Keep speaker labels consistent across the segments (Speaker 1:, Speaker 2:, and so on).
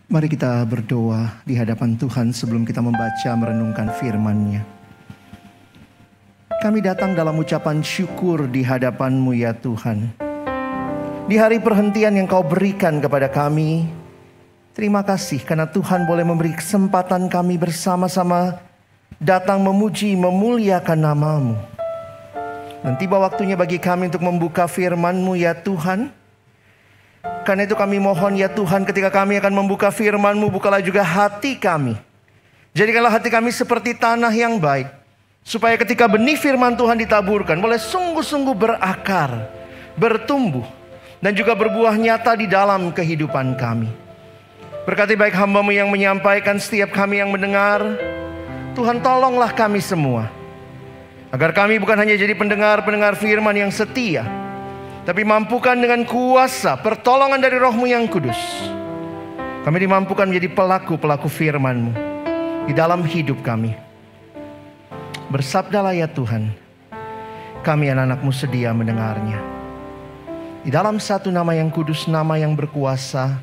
Speaker 1: Mari kita berdoa di hadapan Tuhan sebelum kita membaca merenungkan firman-Nya. Kami datang dalam ucapan syukur di hadapan-Mu ya Tuhan. Di hari perhentian yang Kau berikan kepada kami, terima kasih karena Tuhan boleh memberi kesempatan kami bersama-sama datang memuji, memuliakan nama-Mu. Dan tiba waktunya bagi kami untuk membuka firman-Mu ya Tuhan. Karena itu kami mohon ya Tuhan, ketika kami akan membuka firman-Mu, bukalah juga hati kami. Jadikanlah hati kami seperti tanah yang baik, supaya ketika benih firman Tuhan ditaburkan, boleh sungguh-sungguh berakar, bertumbuh, dan juga berbuah nyata di dalam kehidupan kami. Berkati baik hamba-Mu yang menyampaikan, setiap kami yang mendengar. Tuhan tolonglah kami semua, agar kami bukan hanya jadi pendengar-pendengar firman yang setia, tapi mampukan dengan kuasa pertolongan dari Roh-Mu yang kudus, kami dimampukan menjadi pelaku-pelaku firman-Mu di dalam hidup kami. Bersabdalah ya Tuhan, kami anak-anak-Mu sedia mendengarnya. Di dalam satu nama yang kudus, nama yang berkuasa,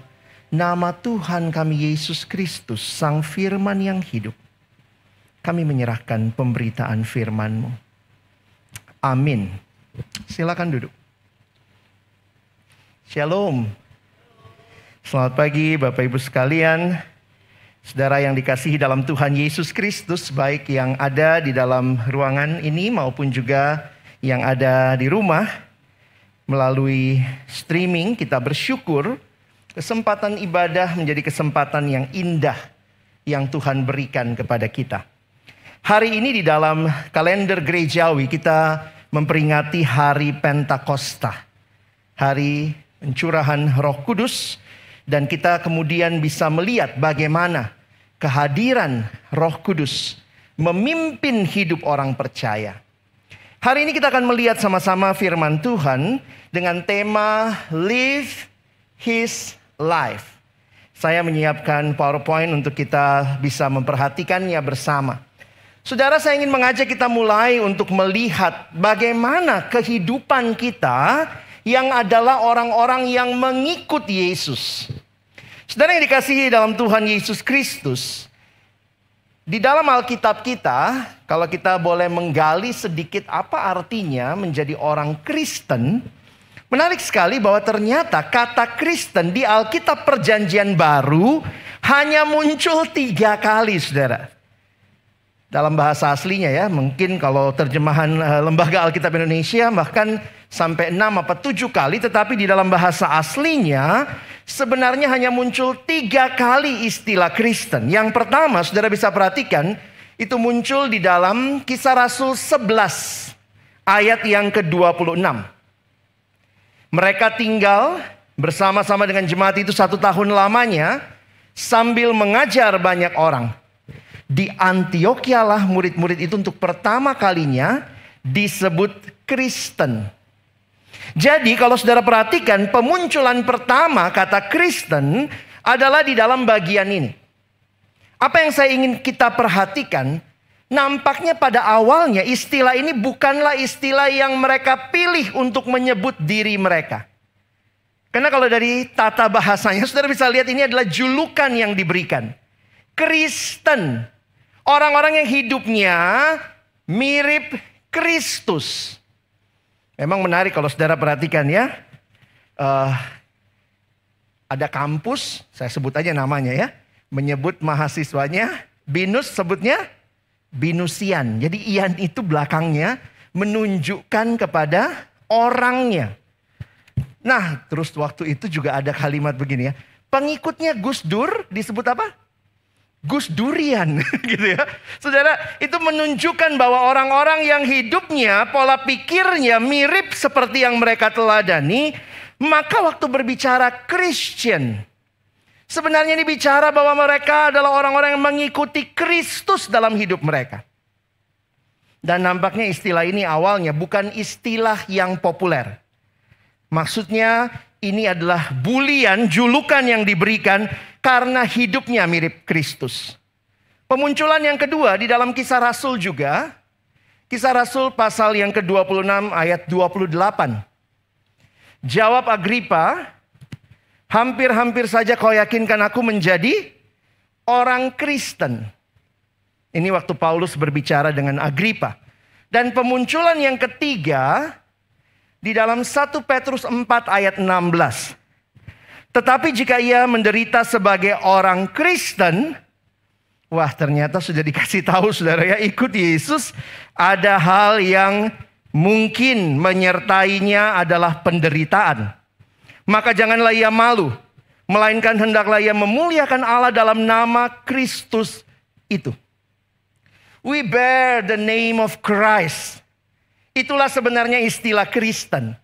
Speaker 1: nama Tuhan kami Yesus Kristus, Sang Firman yang hidup, kami menyerahkan pemberitaan firman-Mu. Amin. Silakan duduk. Shalom. Selamat pagi Bapak Ibu sekalian, saudara yang dikasihi dalam Tuhan Yesus Kristus, baik yang ada di dalam ruangan ini maupun juga yang ada di rumah. Melalui streaming kita bersyukur kesempatan ibadah menjadi kesempatan yang indah yang Tuhan berikan kepada kita. Hari ini di dalam kalender gerejawi kita memperingati hari Pentakosta, hari pencurahan Roh Kudus, dan kita kemudian bisa melihat bagaimana kehadiran Roh Kudus memimpin hidup orang percaya. Hari ini kita akan melihat sama-sama firman Tuhan dengan tema Live His Life. Saya menyiapkan PowerPoint untuk kita bisa memperhatikannya bersama. Saudara, saya ingin mengajak kita mulai untuk melihat bagaimana kehidupan kita yang adalah orang-orang yang mengikut Yesus. Saudara yang dikasihi dalam Tuhan Yesus Kristus, di dalam Alkitab kita, kalau kita boleh menggali sedikit apa artinya menjadi orang Kristen, menarik sekali bahwa ternyata kata Kristen di Alkitab Perjanjian Baru hanya muncul 3 kali, saudara. Dalam bahasa aslinya ya, mungkin kalau terjemahan Lembaga Alkitab Indonesia bahkan sampai 6 atau 7 kali. Tetapi di dalam bahasa aslinya sebenarnya hanya muncul 3 kali istilah Kristen. Yang pertama, saudara bisa perhatikan, itu muncul di dalam Kisah Rasul 11 ayat yang ke-26. Mereka tinggal bersama-sama dengan jemaat itu 1 tahun lamanya sambil mengajar banyak orang. Di Antiokhia lah murid-murid itu untuk pertama kalinya disebut Kristen. Jadi kalau saudara perhatikan, pemunculan pertama kata Kristen adalah di dalam bagian ini. Apa yang saya ingin kita perhatikan, nampaknya pada awalnya istilah ini bukanlah istilah yang mereka pilih untuk menyebut diri mereka. Karena kalau dari tata bahasanya, saudara bisa lihat ini adalah julukan yang diberikan. Kristen. Orang-orang yang hidupnya mirip Kristus. Memang menarik kalau saudara perhatikan ya. Ada kampus, saya sebut aja namanya ya. Menyebut mahasiswanya, Binus sebutnya Binusian. Jadi Ian itu belakangnya menunjukkan kepada orangnya. Nah, terus waktu itu juga ada kalimat begini ya. Pengikutnya Gus Dur disebut apa? Gus Durian gitu ya. Saudara, itu menunjukkan bahwa orang-orang yang hidupnya, pola pikirnya mirip seperti yang mereka teladani, maka waktu berbicara Christian, sebenarnya ini bicara bahwa mereka adalah orang-orang yang mengikuti Kristus dalam hidup mereka. Dan nampaknya istilah ini awalnya bukan istilah yang populer. Maksudnya ini adalah bulian, julukan yang diberikan karena hidupnya mirip Kristus. Pemunculan yang kedua di dalam Kisah Rasul juga. Kisah Rasul pasal yang ke-26 ayat 28. Jawab Agripa, Hampir-hampir saja kau yakinkan aku menjadi orang Kristen. Ini waktu Paulus berbicara dengan Agripa. Dan pemunculan yang ketiga di dalam 1 Petrus 4 ayat 16. Tetapi jika ia menderita sebagai orang Kristen, wah ternyata sudah dikasih tahu saudara ya, ikut Yesus ada hal yang mungkin menyertainya adalah penderitaan. Maka janganlah ia malu, melainkan hendaklah ia memuliakan Allah dalam nama Kristus itu. We bear the name of Christ. Itulah sebenarnya istilah Kristen.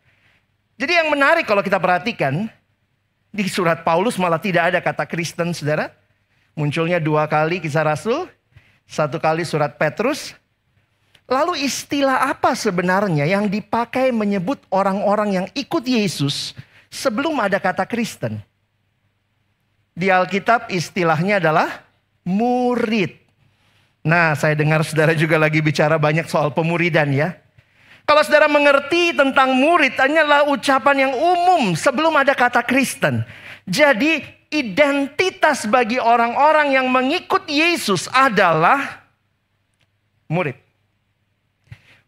Speaker 1: Jadi yang menarik kalau kita perhatikan, di surat Paulus malah tidak ada kata Kristen, saudara. Munculnya 2 kali Kisah Rasul, 1 kali surat Petrus. Lalu istilah apa sebenarnya yang dipakai menyebut orang-orang yang ikut Yesus sebelum ada kata Kristen? Di Alkitab istilahnya adalah murid. Nah, saya dengar saudara juga lagi bicara banyak soal pemuridan ya. Kalau saudara mengerti tentang murid, hanyalah ucapan yang umum sebelum ada kata Kristen. Jadi identitas bagi orang-orang yang mengikut Yesus adalah murid.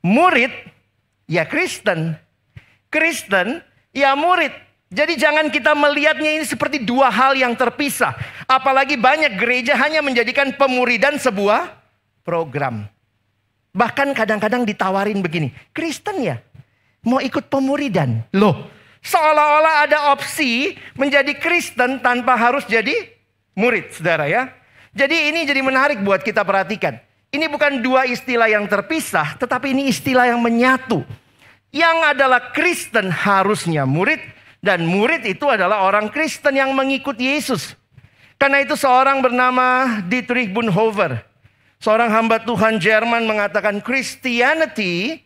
Speaker 1: Murid ya Kristen. Kristen ya murid. Jadi jangan kita melihatnya ini seperti dua hal yang terpisah. Apalagi banyak gereja hanya menjadikan pemuridan sebuah program. Bahkan kadang-kadang ditawarin begini, Kristen ya mau ikut pemuridan. Loh, seolah-olah ada opsi menjadi Kristen tanpa harus jadi murid, saudara ya. Jadi ini jadi menarik buat kita perhatikan. Ini bukan dua istilah yang terpisah, tetapi ini istilah yang menyatu. Yang adalah Kristen harusnya murid, dan murid itu adalah orang Kristen yang mengikut Yesus. Karena itu seorang bernama Dietrich Bonhoeffer, seorang hamba Tuhan Jerman, mengatakan Christianity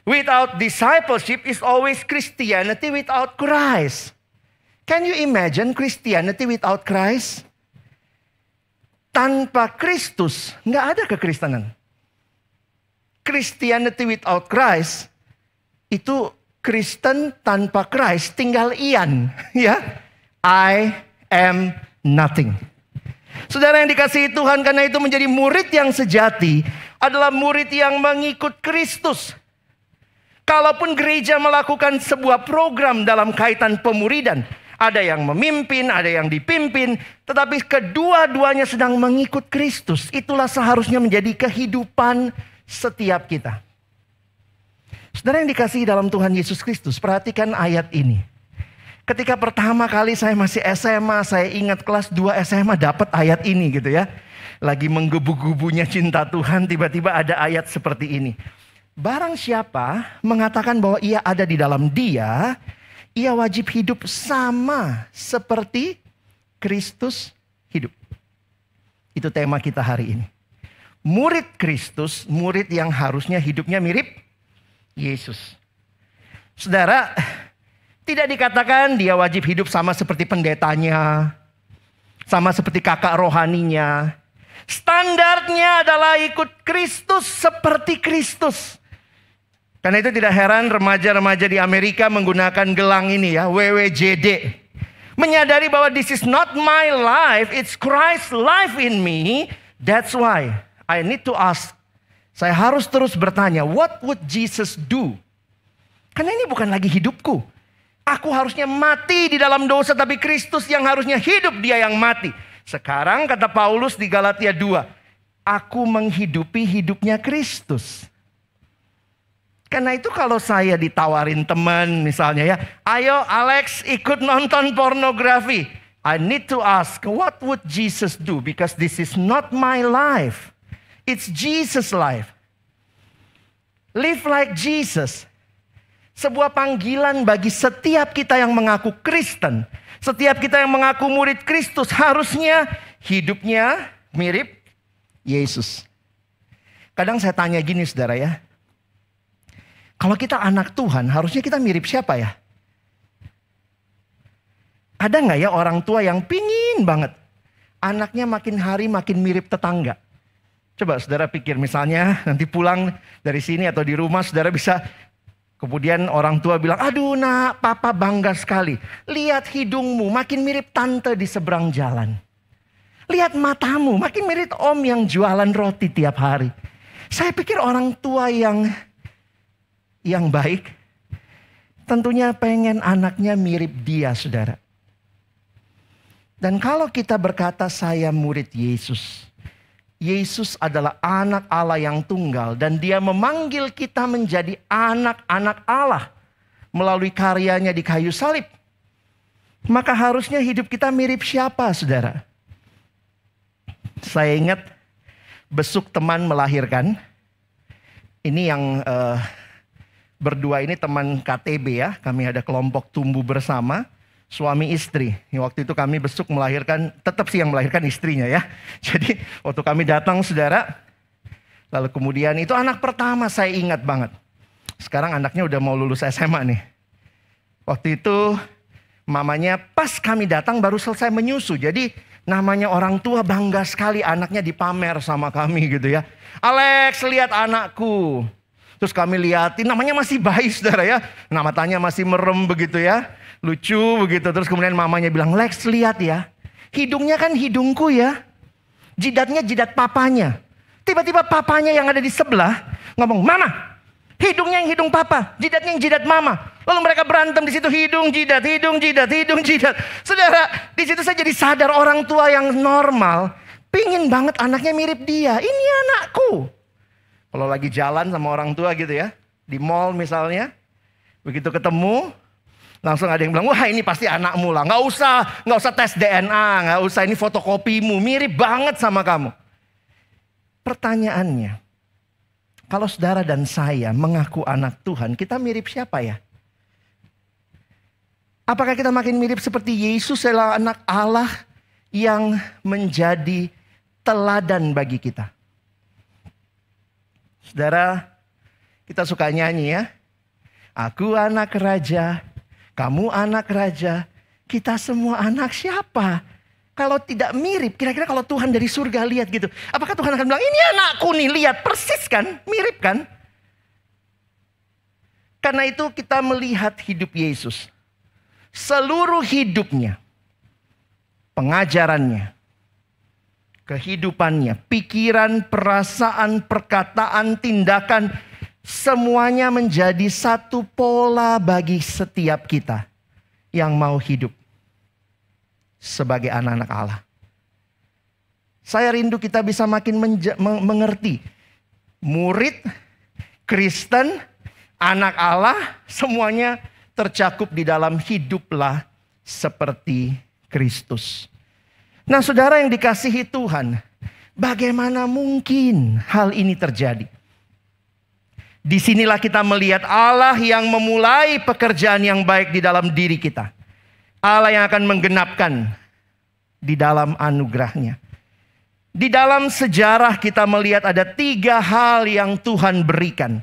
Speaker 1: without discipleship is always Christianity without Christ. Can you imagine Christianity without Christ? Tanpa Kristus nggak ada kekristenan. Christianity without Christ itu Kristen tanpa Christ tinggal Ian, ya. I am nothing. Saudara yang dikasihi Tuhan, karena itu menjadi murid yang sejati adalah murid yang mengikut Kristus. Kalaupun gereja melakukan sebuah program dalam kaitan pemuridan, ada yang memimpin, ada yang dipimpin, tetapi kedua-duanya sedang mengikut Kristus. Itulah seharusnya menjadi kehidupan setiap kita. Saudara yang dikasihi dalam Tuhan Yesus Kristus, perhatikan ayat ini. Ketika pertama kali saya masih SMA, saya ingat kelas 2 SMA dapat ayat ini gitu ya. Lagi menggebu-gebunya cinta Tuhan, tiba-tiba ada ayat seperti ini. Barang siapa mengatakan bahwa ia ada di dalam Dia, ia wajib hidup sama seperti Kristus hidup. Itu tema kita hari ini. Murid Kristus, murid yang harusnya hidupnya mirip Yesus. Saudara, tidak dikatakan dia wajib hidup sama seperti pendetanya, sama seperti kakak rohaninya. Standarnya adalah ikut Kristus seperti Kristus. Karena itu tidak heran remaja-remaja di Amerika menggunakan gelang ini ya, WWJD. Menyadari bahwa this is not my life, it's Christ's life in me. That's why I need to ask. Saya harus terus bertanya, what would Jesus do? Karena ini bukan lagi hidupku. Aku harusnya mati di dalam dosa, tapi Kristus yang harusnya hidup, dia yang mati. Sekarang kata Paulus di Galatia 2, aku menghidupi hidupnya Kristus. Karena itu kalau saya ditawarin teman misalnya ya, ayo Alex ikut nonton pornografi. I need to ask, what would Jesus do? Because this is not my life. It's Jesus' life. Live like Jesus. Sebuah panggilan bagi setiap kita yang mengaku Kristen. Setiap kita yang mengaku murid Kristus harusnya hidupnya mirip Yesus. Kadang saya tanya gini saudara ya. Kalau kita anak Tuhan harusnya kita mirip siapa ya? Ada nggak ya orang tua yang pingin banget anaknya makin hari makin mirip tetangga? Coba saudara pikir misalnya nanti pulang dari sini atau di rumah saudara bisa Kemudian orang tua bilang, aduh nak, papa bangga sekali. Lihat hidungmu makin mirip tante di seberang jalan. Lihat matamu makin mirip om yang jualan roti tiap hari. Saya pikir orang tua yang baik tentunya pengen anaknya mirip dia, saudara. Dan kalau kita berkata saya murid Yesus. Yesus adalah anak Allah yang tunggal dan dia memanggil kita menjadi anak-anak Allah melalui karyanya di kayu salib. Maka harusnya hidup kita mirip siapa, saudara? Saya ingat besuk teman melahirkan. Ini yang berdua ini teman KTB ya. Kami ada kelompok tumbuh bersama. Suami istri. Waktu itu kami besuk melahirkan, tetap sih yang melahirkan istrinya ya. Jadi waktu kami datang saudara, lalu kemudian itu anak pertama saya ingat banget. Sekarang anaknya udah mau lulus SMA nih. Waktu itu mamanya pas kami datang baru selesai menyusu. Jadi namanya orang tua bangga sekali anaknya dipamer sama kami gitu ya. Alex, lihat anakku. Terus kami liatin, namanya masih bayi saudara ya. Matanya masih merem begitu ya. Lucu begitu. Terus kemudian mamanya bilang, Lex lihat ya. Hidungnya kan hidungku ya. Jidatnya jidat papanya. Tiba-tiba papanya yang ada di sebelah ngomong, Mama, hidungnya yang hidung papa. Jidatnya yang jidat mama. Lalu mereka berantem di situ, hidung jidat, hidung jidat, hidung jidat. Saudara, di situ saya jadi sadar orang tua yang normal pingin banget anaknya mirip dia. Ini anakku. Kalau lagi jalan sama orang tua gitu ya. Di mall misalnya. Begitu ketemu. Langsung ada yang bilang, wah ini pasti anakmu lah. Nggak usah tes DNA, nggak usah ini fotokopimu, mirip banget sama kamu. Pertanyaannya, kalau saudara dan saya mengaku anak Tuhan, kita mirip siapa ya? Apakah kita makin mirip seperti Yesus adalah anak Allah yang menjadi teladan bagi kita? Saudara, kita suka nyanyi ya. Aku anak raja. Kamu anak raja, kita semua anak siapa? Kalau tidak mirip, kira-kira kalau Tuhan dari surga lihat gitu. Apakah Tuhan akan bilang, ini anakku nih, lihat persis kan, mirip kan? Karena itu kita melihat hidup Yesus. Seluruh hidupnya, pengajarannya, kehidupannya, pikiran, perasaan, perkataan, tindakan, semuanya menjadi satu pola bagi setiap kita yang mau hidup sebagai anak-anak Allah. Saya rindu kita bisa makin mengerti. Murid, Kristen, anak Allah, semuanya tercakup di dalam hiduplah seperti Kristus. Nah saudara yang dikasihi Tuhan, bagaimana mungkin hal ini terjadi? Disinilah kita melihat Allah yang memulai pekerjaan yang baik di dalam diri kita. Allah yang akan menggenapkan di dalam anugerahnya. Di dalam sejarah kita melihat ada 3 hal yang Tuhan berikan.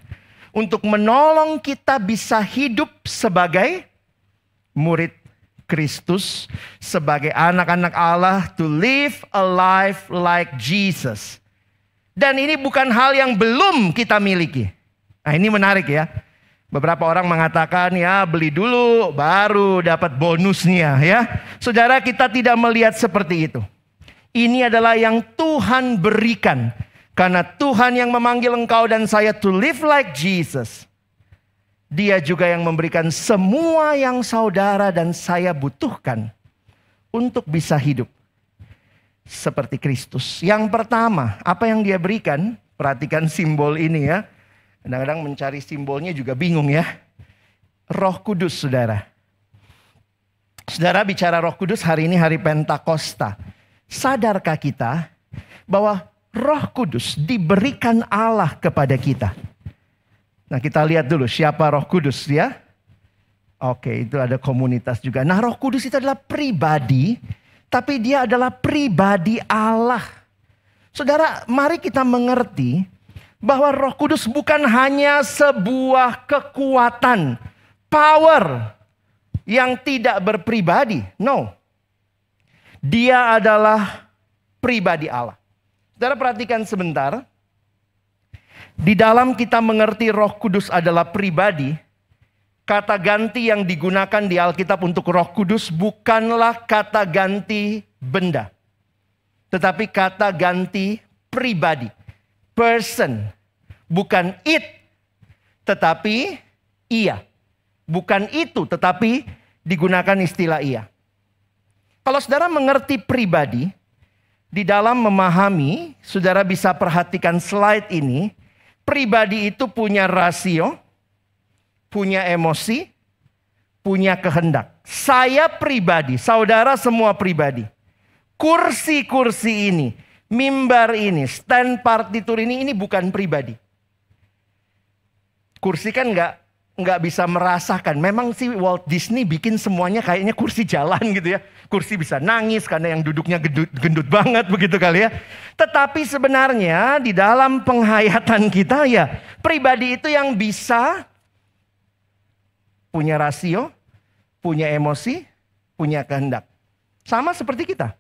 Speaker 1: Untuk menolong kita bisa hidup sebagai murid Kristus. Sebagai anak-anak Allah to live a life like Jesus. Dan ini bukan hal yang belum kita miliki. Nah ini menarik ya. Beberapa orang mengatakan ya beli dulu baru dapat bonusnya ya. Saudara kita tidak melihat seperti itu. Ini adalah yang Tuhan berikan. Karena Tuhan yang memanggil engkau dan saya to live like Jesus. Dia juga yang memberikan semua yang saudara dan saya butuhkan. Untuk bisa hidup seperti Kristus. Yang pertama apa yang dia berikan. Perhatikan simbol ini ya. Kadang-kadang mencari simbolnya juga bingung ya. Roh Kudus saudara. Saudara bicara Roh Kudus hari ini hari Pentakosta. Sadarkah kita bahwa Roh Kudus diberikan Allah kepada kita? Nah kita lihat dulu siapa Roh Kudus ya. Oke itu ada komunitas juga. Nah Roh Kudus itu adalah pribadi. Tapi dia adalah pribadi Allah. Saudara mari kita mengerti. Bahwa Roh Kudus bukan hanya sebuah kekuatan, power yang tidak berpribadi. No. Dia adalah pribadi Allah. Saudara perhatikan sebentar. Di dalam kita mengerti Roh Kudus adalah pribadi, Kata ganti yang digunakan di Alkitab untuk Roh Kudus bukanlah kata ganti benda, tetapi kata ganti pribadi, person. Bukan it, tetapi ia. Bukan itu, tetapi digunakan istilah ia. Kalau saudara mengerti pribadi, di dalam memahami, saudara bisa perhatikan slide ini. Pribadi itu punya rasio, punya emosi, punya kehendak. Saya pribadi, saudara semua pribadi. Kursi-kursi ini, mimbar ini, stand partitur ini bukan pribadi. Kursi kan nggak bisa merasakan. Memang sih Walt Disney bikin semuanya kayaknya kursi jalan gitu ya. Kursi bisa nangis karena yang duduknya gendut banget begitu kali ya. Tetapi sebenarnya di dalam penghayatan kita ya, pribadi itu yang bisa punya rasio, punya emosi, punya kehendak. Sama seperti kita.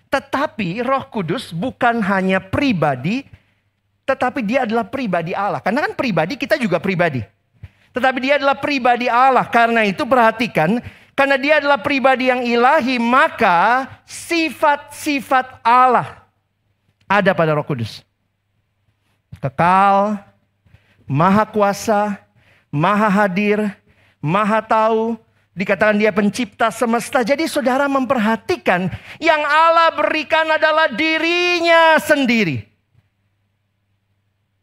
Speaker 1: Tetapi Roh Kudus bukan hanya pribadi, tetapi dia adalah pribadi Allah. Karena kan pribadi, kita juga pribadi. Tetapi dia adalah pribadi Allah. Karena itu perhatikan, karena dia adalah pribadi yang ilahi, maka sifat-sifat Allah ada pada Roh Kudus. Kekal, maha kuasa, maha hadir, maha tahu. Dikatakan dia pencipta semesta. Jadi saudara memperhatikan, yang Allah berikan adalah dirinya sendiri.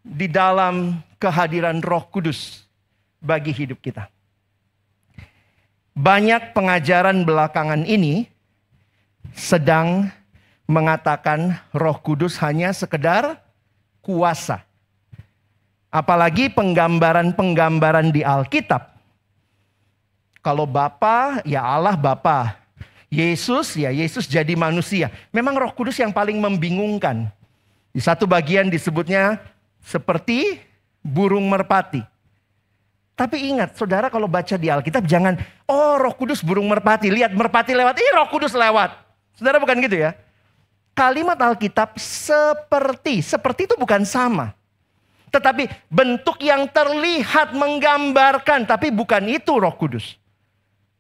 Speaker 1: Di dalam kehadiran Roh Kudus bagi hidup kita. Banyak pengajaran belakangan ini sedang mengatakan Roh Kudus hanya sekedar kuasa. Apalagi penggambaran-penggambaran di Alkitab. Kalau Bapa, ya Allah Bapa. Yesus, ya Yesus jadi manusia. Memang Roh Kudus yang paling membingungkan. Di satu bagian disebutnya seperti burung merpati. Tapi ingat, saudara kalau baca di Alkitab jangan, oh Roh Kudus burung merpati, lihat merpati lewat, Roh Kudus lewat. Saudara bukan gitu ya. Kalimat Alkitab seperti itu bukan sama. Tetapi bentuk yang terlihat menggambarkan, tapi bukan itu Roh Kudus.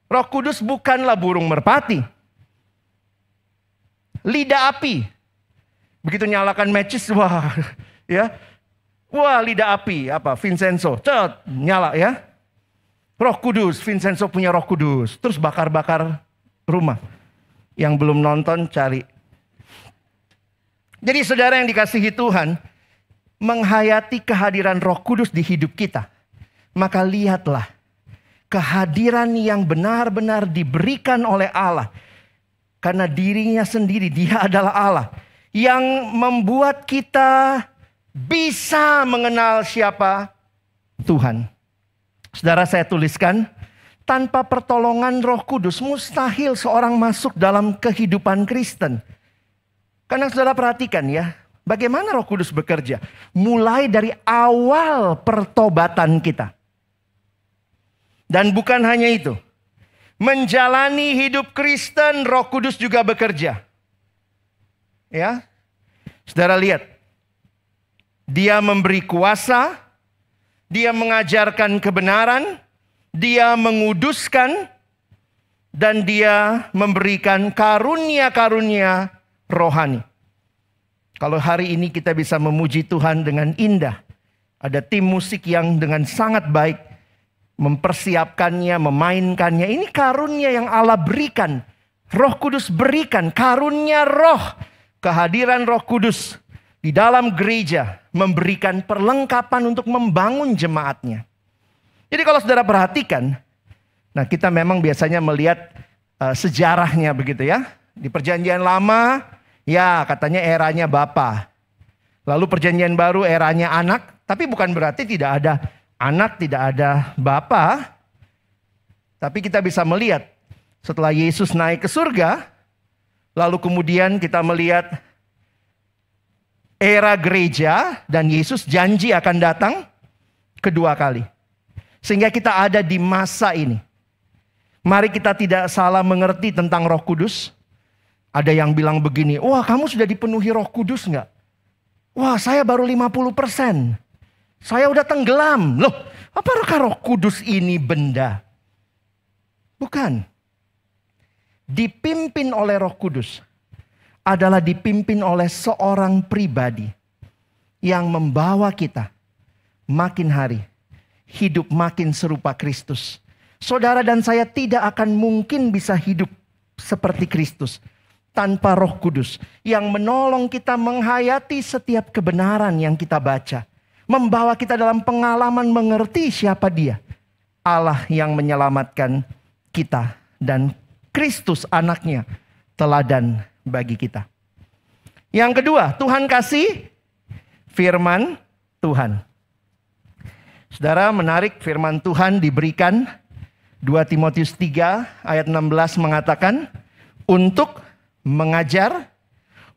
Speaker 1: Roh Kudus bukanlah burung merpati. Lidah api. Begitu nyalakan matches, wah ya. Wah, lidah api, apa? Vincenzo, nyala ya. Roh Kudus, Vincenzo punya Roh Kudus. Terus bakar-bakar rumah. Yang belum nonton, cari. Jadi saudara yang dikasihi Tuhan, menghayati kehadiran Roh Kudus di hidup kita. Maka lihatlah, kehadiran yang benar-benar diberikan oleh Allah. Karena dirinya sendiri, dia adalah Allah. Yang membuat kita bisa mengenal siapa Tuhan. Saudara, saya tuliskan, tanpa pertolongan Roh Kudus mustahil seorang masuk dalam kehidupan Kristen. Karena saudara perhatikan ya, bagaimana Roh Kudus bekerja. Mulai dari awal pertobatan kita. Dan bukan hanya itu. Menjalani hidup Kristen, Roh Kudus juga bekerja. Ya, saudara lihat. Dia memberi kuasa, dia mengajarkan kebenaran, dia menguduskan, dan dia memberikan karunia-karunia rohani. Kalau hari ini kita bisa memuji Tuhan dengan indah. Ada tim musik yang dengan sangat baik mempersiapkannya, memainkannya. Ini karunia yang Allah berikan. Roh Kudus berikan karunia roh. Kehadiran Roh Kudus di dalam gereja memberikan perlengkapan untuk membangun jemaatnya. Jadi kalau saudara perhatikan, nah kita memang biasanya melihat sejarahnya begitu ya. Di perjanjian lama, ya katanya eranya Bapa. Lalu perjanjian baru eranya anak. Tapi bukan berarti tidak ada anak, tidak ada Bapa. Tapi kita bisa melihat setelah Yesus naik ke surga, lalu kemudian kita melihat era gereja dan Yesus janji akan datang kedua kali. Sehingga kita ada di masa ini. Mari kita tidak salah mengerti tentang Roh Kudus. Ada yang bilang begini, wah kamu sudah dipenuhi Roh Kudus enggak? Wah saya baru 50%. Saya udah tenggelam. Loh, apakah Roh Kudus ini benda? Bukan. Dipimpin oleh Roh Kudus adalah dipimpin oleh seorang pribadi yang membawa kita makin hari hidup makin serupa Kristus. Saudara dan saya tidak akan mungkin bisa hidup seperti Kristus tanpa Roh Kudus yang menolong kita menghayati setiap kebenaran yang kita baca, membawa kita dalam pengalaman mengerti siapa Dia, Allah yang menyelamatkan kita dan Kristus anaknya teladan bagi kita. Yang kedua, Tuhan kasih firman Tuhan. Saudara, menarik, firman Tuhan diberikan 2 Timotius 3 ayat 16 mengatakan untuk mengajar,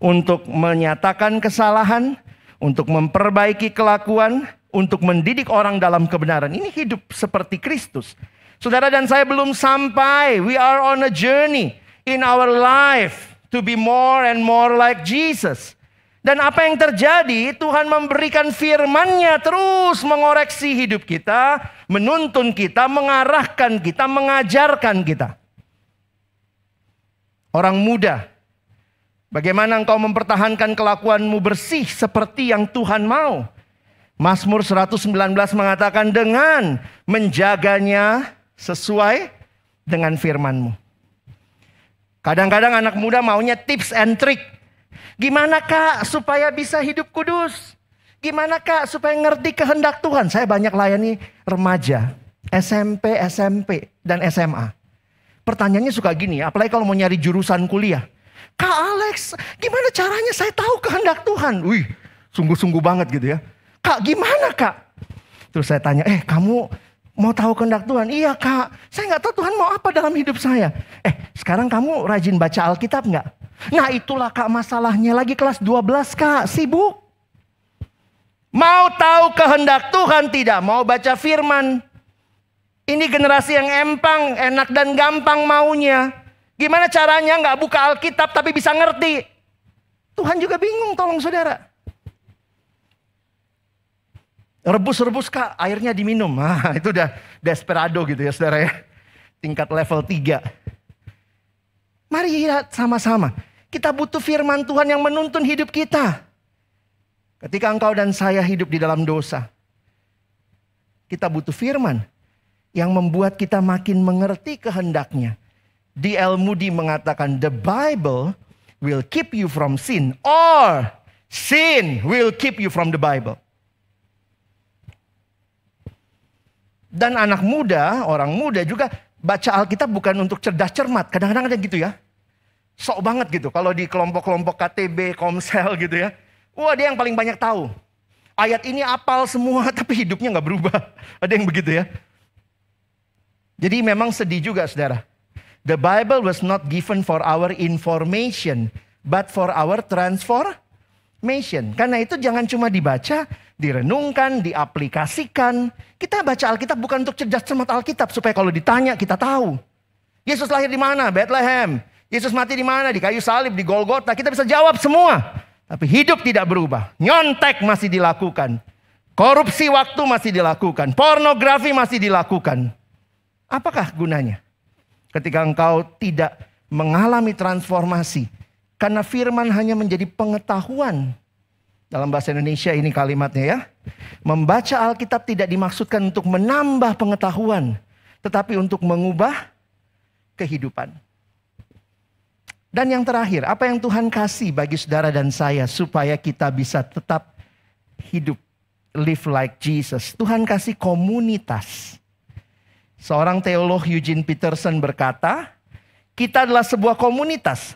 Speaker 1: untuk menyatakan kesalahan, untuk memperbaiki kelakuan, untuk mendidik orang dalam kebenaran. Ini hidup seperti Kristus. Saudara dan saya belum sampai. We are on a journey in our life to be more and more like Jesus. Dan apa yang terjadi? Tuhan memberikan firman-Nya terus mengoreksi hidup kita, menuntun kita, mengarahkan kita, mengajarkan kita. Orang muda, bagaimana engkau mempertahankan kelakuanmu bersih seperti yang Tuhan mau? Mazmur 119 mengatakan dengan menjaganya sesuai dengan firman-Mu. Kadang-kadang anak muda maunya tips and trick. Gimana Kak supaya bisa hidup kudus? Gimana Kak supaya ngerti kehendak Tuhan? Saya banyak layani remaja, SMP dan SMA. Pertanyaannya suka gini, apalagi kalau mau nyari jurusan kuliah. Kak Alex, gimana caranya saya tahu kehendak Tuhan? Wih, sungguh-sungguh banget gitu ya. Kak, gimana Kak? Terus saya tanya, kamu mau tahu kehendak Tuhan? Iya Kak, saya nggak tahu Tuhan mau apa dalam hidup saya. Sekarang kamu rajin baca Alkitab nggak? Nah itulah Kak masalahnya, lagi kelas 12 Kak, sibuk. Mau tahu kehendak Tuhan, tidak mau baca firman. Ini generasi yang empang, enak dan gampang maunya. Gimana caranya nggak buka Alkitab tapi bisa ngerti? Tuhan juga bingung, tolong saudara. Rebus-rebus Kak, airnya diminum. Itu udah desperado gitu ya saudara ya. Tingkat level 3. Mari lihat sama-sama. Kita butuh firman Tuhan yang menuntun hidup kita. Ketika engkau dan saya hidup di dalam dosa, kita butuh firman yang membuat kita makin mengerti kehendaknya. D.L. Moody mengatakan, the Bible will keep you from sin, or sin will keep you from the Bible. Dan anak muda, orang muda juga baca Alkitab bukan untuk cerdas cermat. Kadang-kadang ada gitu ya. Sok banget gitu. Kalau di kelompok-kelompok KTB, Komsel gitu ya. Wah, dia yang paling banyak tahu. Ayat ini apal semua tapi hidupnya gak berubah. Ada yang begitu ya. Jadi memang sedih juga saudara. The Bible was not given for our information, but for our transformation. Karena itu jangan cuma dibaca, direnungkan, diaplikasikan. Kita baca Alkitab bukan untuk cerdas cermat Alkitab supaya kalau ditanya kita tahu. Yesus lahir di mana? Bethlehem. Yesus mati di mana? Di kayu salib, di Golgota. Kita bisa jawab semua. Tapi hidup tidak berubah. Nyontek masih dilakukan. Korupsi waktu masih dilakukan. Pornografi masih dilakukan. Apakah gunanya? Ketika engkau tidak mengalami transformasi. Karena firman hanya menjadi pengetahuan. Dalam bahasa Indonesia ini kalimatnya ya. Membaca Alkitab tidak dimaksudkan untuk menambah pengetahuan. Tetapi untuk mengubah kehidupan. Dan yang terakhir, apa yang Tuhan kasih bagi saudara dan saya supaya kita bisa tetap hidup, live like Jesus. Tuhan kasih komunitas. Seorang teolog Eugene Peterson berkata, kita adalah sebuah komunitas.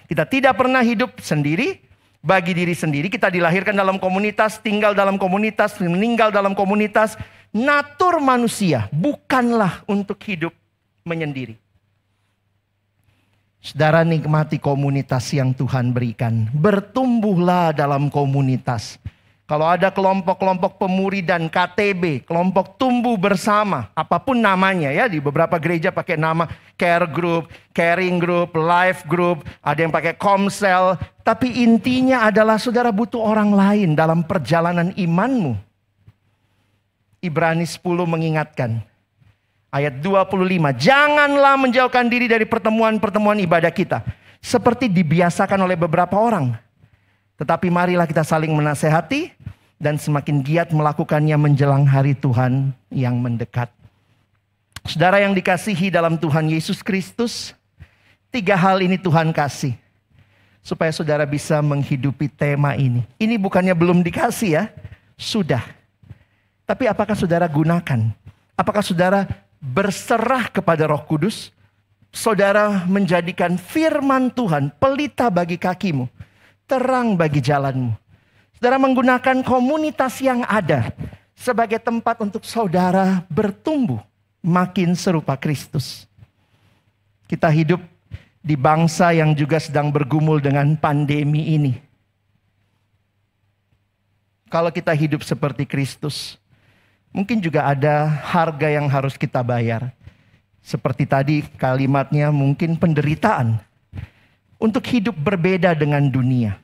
Speaker 1: Kita tidak pernah hidup sendiri, bagi diri sendiri. Kita dilahirkan dalam komunitas, tinggal dalam komunitas, meninggal dalam komunitas. Natur manusia bukanlah untuk hidup menyendiri. Saudara, nikmati komunitas yang Tuhan berikan. Bertumbuhlah dalam komunitas. Kalau ada kelompok-kelompok pemuridan KTB, kelompok tumbuh bersama, apapun namanya ya, di beberapa gereja pakai nama care group, caring group, life group, ada yang pakai komsel. Tapi intinya adalah saudara butuh orang lain dalam perjalanan imanmu. Ibrani 10 mengingatkan. Ayat 25, janganlah menjauhkan diri dari pertemuan-pertemuan ibadah kita. Seperti dibiasakan oleh beberapa orang. Tetapi marilah kita saling menasehati dan semakin giat melakukannya menjelang hari Tuhan yang mendekat. Saudara yang dikasihi dalam Tuhan Yesus Kristus, 3 hal ini Tuhan kasih. Supaya saudara bisa menghidupi tema ini. Ini bukannya belum dikasih ya, sudah. Tapi apakah saudara gunakan? Apakah saudara berserah kepada Roh Kudus? Saudara menjadikan firman Tuhan pelita bagi kakimu, terang bagi jalanmu. Saudara menggunakan komunitas yang ada sebagai tempat untuk saudara bertumbuh makin serupa Kristus. Kita hidup di bangsa yang juga sedang bergumul dengan pandemi ini. Kalau kita hidup seperti Kristus, mungkin juga ada harga yang harus kita bayar. Seperti tadi kalimatnya, mungkin penderitaan. Untuk hidup berbeda dengan dunia.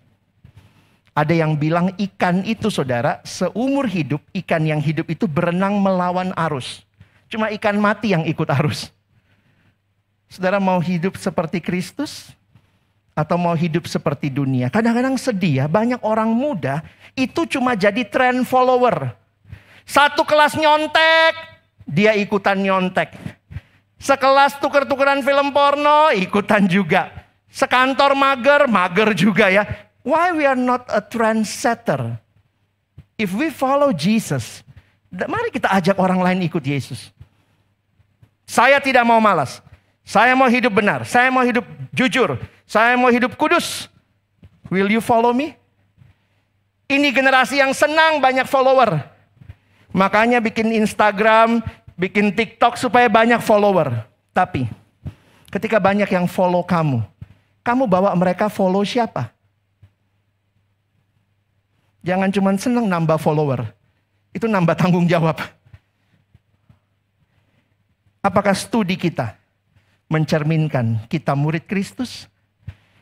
Speaker 1: Ada yang bilang ikan itu saudara, seumur hidup ikan yang hidup itu berenang melawan arus. Cuma ikan mati yang ikut arus. Saudara mau hidup seperti Kristus? Atau mau hidup seperti dunia? Kadang-kadang sedih ya, banyak orang muda itu cuma jadi trend follower. Satu kelas nyontek, dia ikutan nyontek. Sekelas tuker-tukeran film porno, ikutan juga. Sekantor mager juga ya. Why we are not a trendsetter? If we follow Jesus, mari kita ajak orang lain ikut Yesus. Saya tidak mau malas. Saya mau hidup benar. Saya mau hidup jujur. Saya mau hidup kudus. Will you follow me? Ini generasi yang senang banyak follower. Makanya bikin Instagram, bikin TikTok supaya banyak follower. Tapi ketika banyak yang follow kamu, kamu bawa mereka follow siapa? Jangan cuma senang nambah follower. Itu nambah tanggung jawab. Apakah studi kita mencerminkan kita murid Kristus?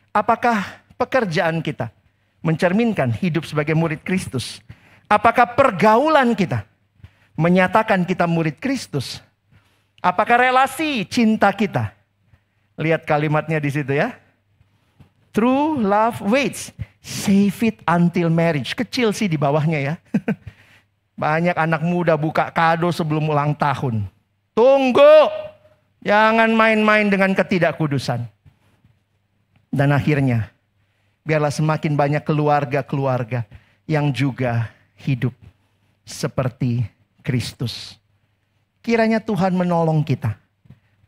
Speaker 1: Apakah pekerjaan kita mencerminkan hidup sebagai murid Kristus? Apakah pergaulan kita menyatakan kita murid Kristus? Apakah relasi cinta kita? Lihat kalimatnya di situ ya. True love waits, save it until marriage. Kecil sih di bawahnya ya. Banyak anak muda buka kado sebelum ulang tahun. Tunggu, jangan main-main dengan ketidakkudusan. Dan akhirnya, biarlah semakin banyak keluarga-keluarga yang juga hidup seperti Kristus. Kiranya Tuhan menolong kita.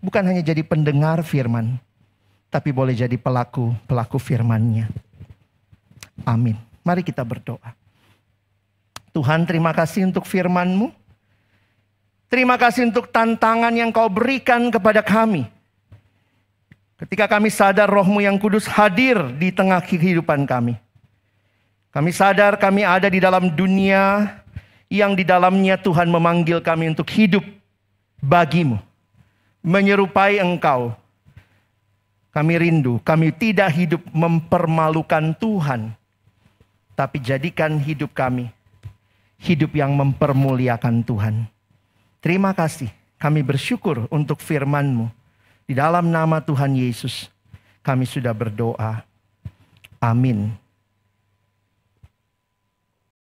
Speaker 1: Bukan hanya jadi pendengar firman, tapi boleh jadi pelaku firman-Nya. Amin. Mari kita berdoa. Tuhan, terima kasih untuk firman-Mu. Terima kasih untuk tantangan yang Kau berikan kepada kami. Ketika kami sadar Roh-Mu yang kudus hadir di tengah kehidupan kami. Kami sadar kami ada di dalam dunia yang di dalamnya Tuhan memanggil kami untuk hidup bagi-Mu. Menyerupai Engkau. Kami rindu, kami tidak hidup mempermalukan Tuhan. Tapi jadikan hidup kami hidup yang mempermuliakan Tuhan. Terima kasih, kami bersyukur untuk firman-Mu. Di dalam nama Tuhan Yesus, kami sudah berdoa. Amin.